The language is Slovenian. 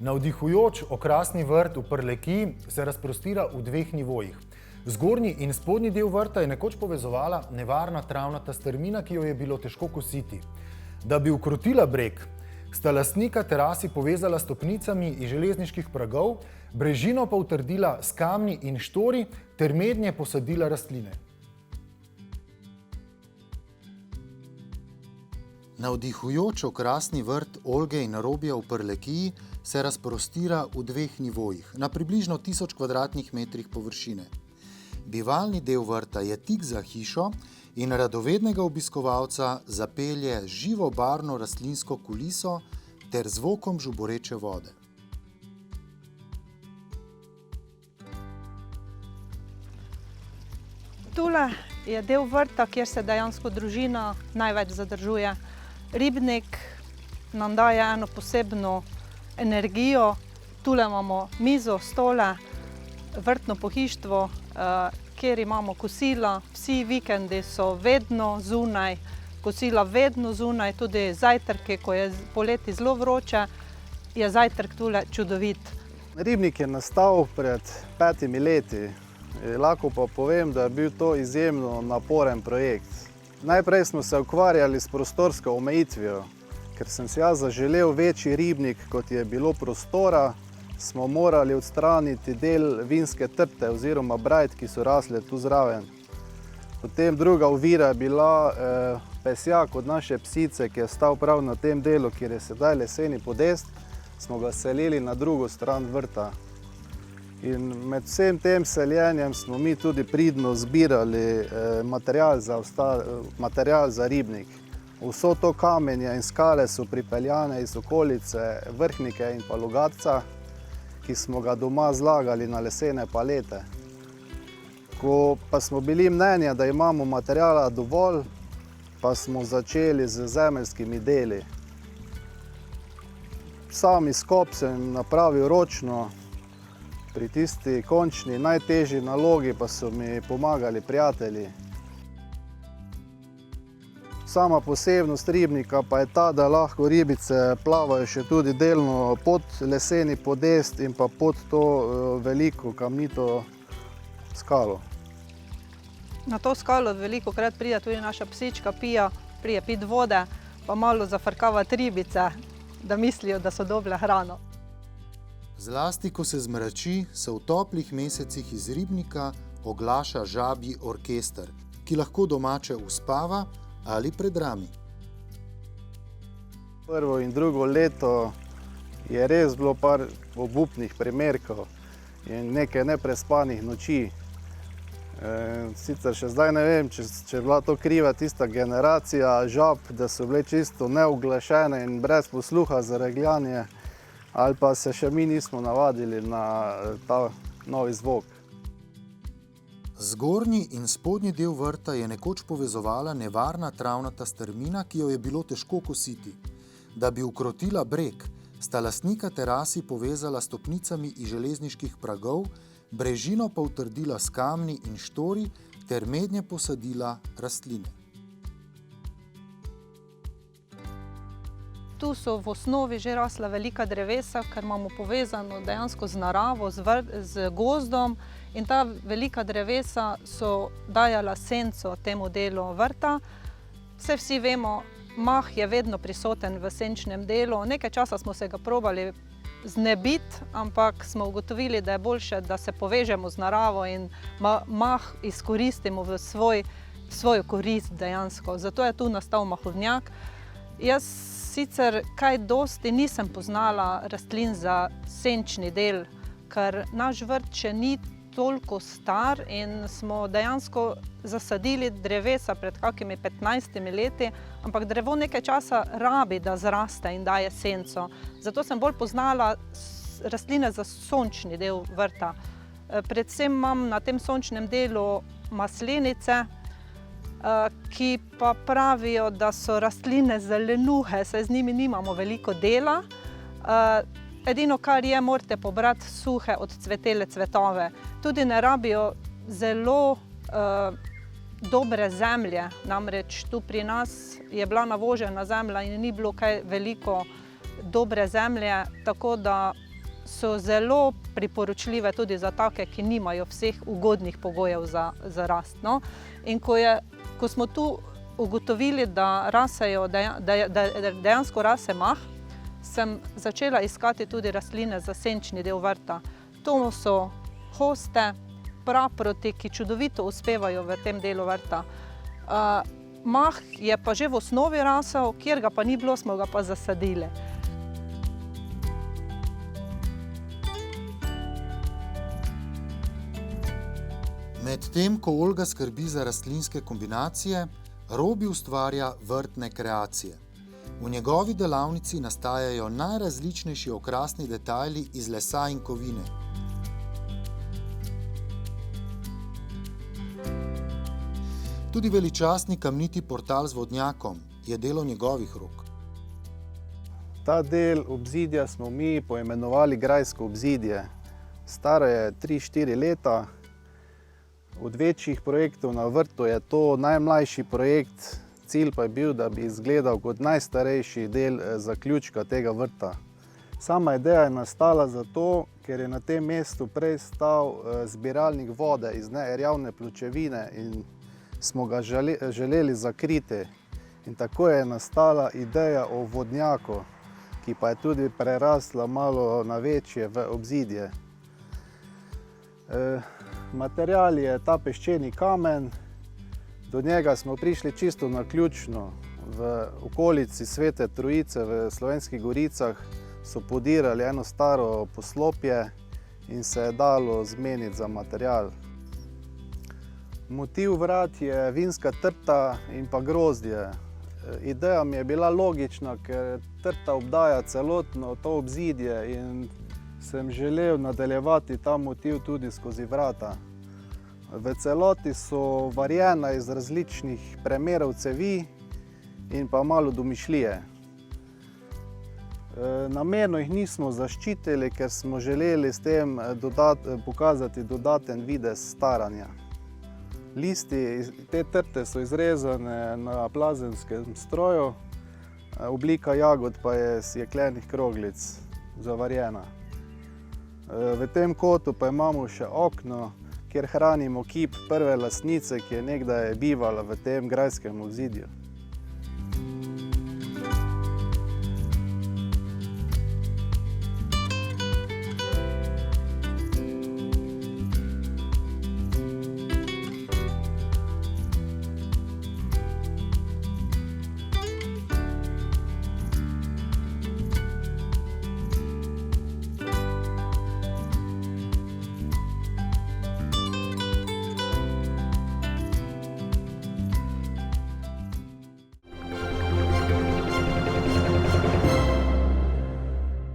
Navdihujoč okrasni vrt v Prlekiji se razprostira v dveh nivojih. Zgornji in spodnji del vrta je nekoč povezovala nevarna travnata strmina, ki jo je bilo težko kositi. Da bi ukrotila breg, sta lastnika terasi povezala stopnicami iz železniških pragov, brežino pa utrdila s kamni in štori ter mednje posadila rastline. Navdihujoč okrasni vrt Olge in Robija v Prlekiji se razprostira v dveh nivojih, na približno 1000 kvadratnih metrih površine. Bivalni del vrta je tik za hišo in radovednega obiskovalca zapelje živo barvno rastlinsko kuliso ter zvokom žuboreče vode. Tule je del vrta, kjer se dejansko družina največ zadržuje. Ribnik nam daje eno posebno energijo. Tule imamo mizo, stole, vrtno pohištvo, kjer imamo kosila. Vsi vikendi so vedno zunaj, kosila vedno zunaj, tudi zajtrki, ko je poleti zelo vroče, je zajtrk tule čudovit. Ribnik je nastal pred 5 leti. Lahko pa povem, da je bil to izjemno naporen projekt. Najprej smo se ukvarjali s prostorsko omejitvijo. Ker sem si jaz zaželel večji ribnik, kot je bilo prostora, smo morali odstraniti del vinske trte oziroma brajd, ki so rasle tu zraven. Potem druga ovira je bila pesjak od naše psice, ki je stal prav na tem delu, kjer je sedaj leseni podest, smo ga selili na drugo stran vrta. In med vsem tem seljenjem smo mi tudi pridno zbirali material za ribnik. Vso to kamenje in skale so pripeljane iz okolice Vrhnike in pa Logatca, ki smo ga doma zlagali na lesene palete. Ko pa smo bili mnenja, da imamo materiala dovolj, pa smo začeli z zemeljskimi deli. Sam izkop sem napravil ročno, pri tisti končni, najtežji nalogi pa so mi pomagali prijatelji. Sama posebnost ribnika pa je ta, da lahko ribice plavajo še tudi delno pod leseni podest in pa pod to veliko kamnito skalo. Na to skalo velikokrat pride tudi naša psička Pija, pride pit vode, pa malo zafrkavati ribice, da mislijo, da so dobile hrano. Zlasti, ko se zmrači, se v toplih mesecih iz ribnika oglaša žabji orkester, ki lahko domače uspava ali predrami. Prvo in drugo leto je res bilo par obupnih primerkov in nekaj neprespanih noči. Sicer še zdaj ne vem, če je bila to kriva tista generacija žab, da so bile čisto neuglašene in brez posluha za regljanje, ali pa se še mi nismo navadili na ta novi zvok. Zgornji in spodnji del vrta je nekoč povezovala nevarna travnata strmina, ki jo je bilo težko kositi. Da bi ukrotila breg, sta lastnika terasi povezala stopnicami iz železniških pragov, brežino pa utrdila s kamni in štori ter mednje posadila rastline. Tu so v osnovi že rasla velika drevesa, ker imamo povezano dejansko z naravo, z gozdom, in ta velika drevesa so dajala senco temu delu vrta. Vsi vemo, mah je vedno prisoten v senčnem delu. Nekaj časa smo se ga probali znebiti, ampak smo ugotovili, da je boljše, da se povežemo z naravo in mah izkoristimo v svojo korist dejansko. Zato je tu nastal mahovnjak. Jaz sicer kaj dosti nisem poznala rastlin za senčni del, ker naš vrt še ni toliko star in smo dejansko zasadili drevesa pred kakimi 15 leti, ampak drevo nekaj časa rabi, da zraste in daje senco. Zato sem bolj poznala rastline za sončni del vrta. Predvsem imam na tem sončnem delu maslenice, ki pa pravijo, da so rastline zelenuhe, saj z njimi nimamo veliko dela. Edino, kar je, morate pobrati suhe odcvetele cvetove. Tudi ne rabijo zelo dobre zemlje, namreč tu pri nas je bila navožena zemlja in ni bilo kaj veliko dobre zemlje, tako da so zelo priporočljive tudi za take, ki nimajo vseh ugodnih pogojev za rast. No? In ko smo tu ugotovili, da dejansko rase mah, sem začela iskati tudi rastline za senčni del vrta. To so hoste, praproti, ki čudovito uspevajo v tem delu vrta. Mah je pa že v osnovi rasel, kjer ga pa ni bilo, smo ga pa zasadili. Medtem ko Olga skrbi za rastlinske kombinacije, Robi ustvarja vrtne kreacije. V njegovi delavnici nastajajo najrazličnejši okrasni detajli iz lesa in kovine. Tudi veličastni kamniti portal z vodnjakom je delo njegovih rok. Ta del obzidja smo mi poimenovali grajsko obzidje. Staro je 3-4 leta. Od večjih projektov na vrtu je to najmlajši projekt. Cilj pa je bil, da bi izgledal kot najstarejši del zaključka tega vrta. Sama ideja je nastala zato, ker je na tem mestu prej stal zbiralnik vode iz nerjavne pločevine in smo ga želeli zakriti. In tako je nastala ideja o vodnjaku, ki pa je tudi prerasla malo na večje v obzidje. Material je ta peščeni kamen. Do njega smo prišli čisto naključno. V okolici Svete Trojice v Slovenskih Goricah so podirali eno staro poslopje in se je dalo zmeniti za material. Motiv vrat je vinska trta in pa grozdje. Ideja mi je bila logična, ker trta obdaja celotno to obzidje in sem želel nadaljevati ta motiv tudi skozi vrata. V celoti so varjena iz različnih premerov cevi in pa malo domišljije. Namerno jih nismo zaščitili, ker smo želeli s tem pokazati dodaten videz staranja. Listi te trte so izrezane na plazenskem stroju, oblika jagod pa je iz jeklenih kroglic zavarjena. V tem kotu pa imamo še okno, kjer hranimo kip prve lastnice, ki je nekdaj bivala v tem grajskem obzidju.